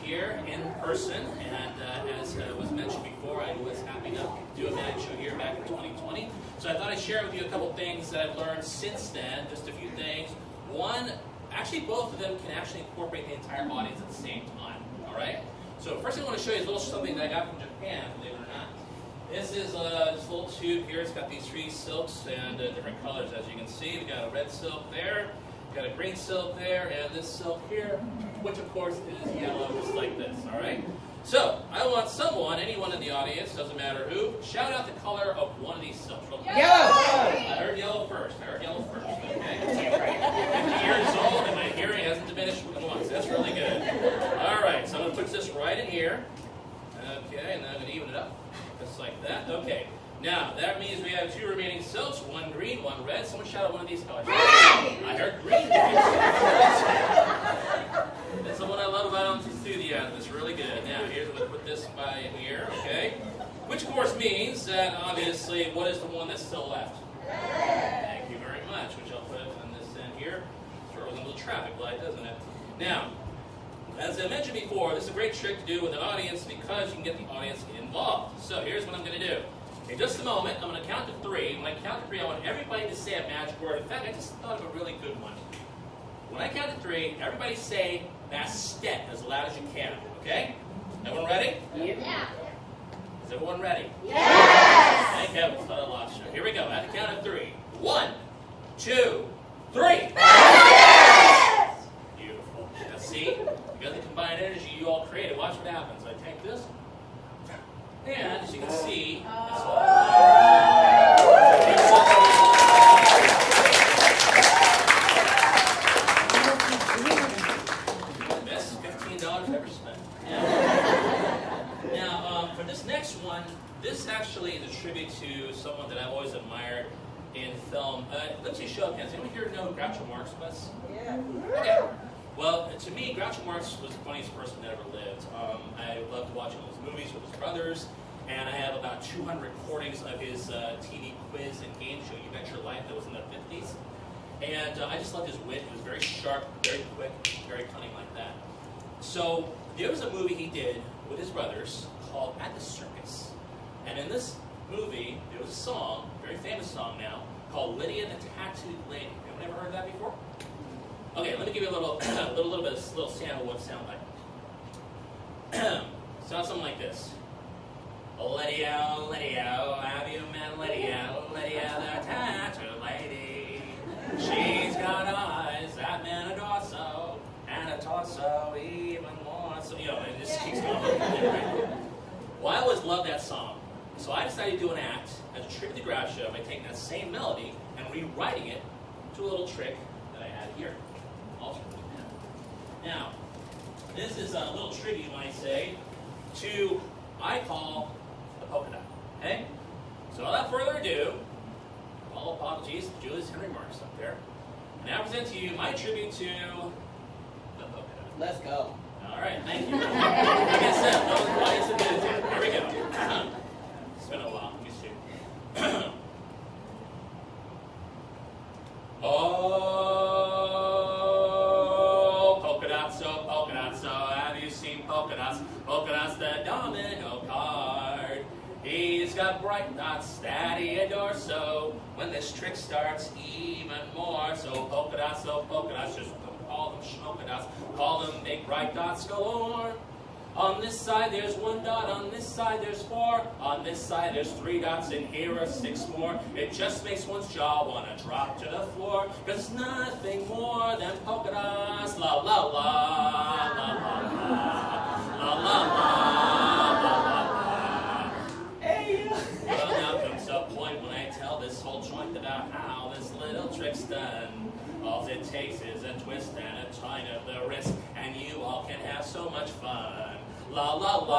here in person, and as was mentioned before, I was happy to do a magic show here back in 2020. So I thought I'd share with you a couple things that I've learned since then, just a few things. One, actually both of them can actually incorporate the entire audience at the same time, all right? So first I want to show you a little something that I got from Japan, believe it or not. This is this little tube here. It's got these 3 silks and different colors, as you can see. We've got a red silk there, got a green silk there, and this silk here, which of course is yellow, just like this, all right? So, I want someone, anyone in the audience, doesn't matter who, shout out the color of one of these silks. Yellow! I heard yellow first, okay? 50 years old and my hearing hasn't diminished once, that's really good. All right, so I'm going to put this right in here. Okay, and then I'm going to even it up, just like that. Okay. Now, that means we have 2 remaining silks, 1 green, 1 red. Someone shout out one of these colors. I heard green. That's the one I love about enthusiasm. It's really good. Now, here's what put this by here, okay? Which, of course, means that, obviously, what is the one that's still left? Thank you very much, which I'll put on this end here. Throws into the traffic light, doesn't it? Now, as I mentioned before, this is a great trick to do with an audience because you can get the audience involved. So, here's what I'm going to do. In just a moment, I'm going to count to 3. When I count to 3, I want everybody to say a magic word. In fact, I just thought of a really good one. When I count to 3, everybody say Bastet as loud as you can, okay? Everyone ready? Yeah. Is everyone ready? Yes! Thank heavens, thought I lost you. Here we go. At the count of 3. 1, 2, 3. Bastet! Beautiful. Now see, you got the combined energy you all created. Watch what happens. I take this. And as you can see, best $15 ever spent. Now, for this next one, this actually is a tribute to someone that I've always admired in film. Let's see, show of hands. Anyone here know who Groucho Marx was? Yeah. Okay. Well, to me, Groucho Marx was the funniest person that ever lived. I loved watching those movies with his brothers, and I have about 200 recordings of his TV quiz and game show, You Bet Your Life, that was in the 50s. And I just loved his wit. He was very sharp, very quick, very cunning like that. So there was a movie he did with his brothers called At the Circus. And in this movie, there was a song, a very famous song now, called Lydia the Tattooed Lady. Anyone ever heard that before? Okay, let me give you a little sample of what it sounds like. Sounds something like this. Lydia, Lydia, have you met Lydia? Lydia the tattooed lady. She's got eyes that men adore so, and a torso even more so. You know, it just keeps going. Right? Well, I always loved that song. So I decided to do an act as a tribute to Groucho by taking that same melody and rewriting it to a little trick that I had here. Now, this is a little tricky, you might say, to, I call, the polka dot. Okay? So without further ado, all apologies to Julius Henry Marks up there. And I present to you my tribute to the polka dot. Let's go. All right, thank you. Like I said, no audience enthusiasm. Here we go. It's been a while. Let me see. Polka dots. Polka dots, the domino card. He's got bright dots that he adores so. When this trick starts, even more. So polka dots, just don't call them schmolka dots. Call them big bright dots galore. On this side there's 1 dot, on this side there's 4, on this side there's 3 dots, and here are 6 more. It just makes one's jaw want to drop to the floor, 'cause nothing more than polka dots. La la la, la la la, la la la. Hey! Well, now comes the point when I tell this whole joint about how this little trick's done. All it takes is a twist and a turn of the wrist, and you all can have so much fun. La la la.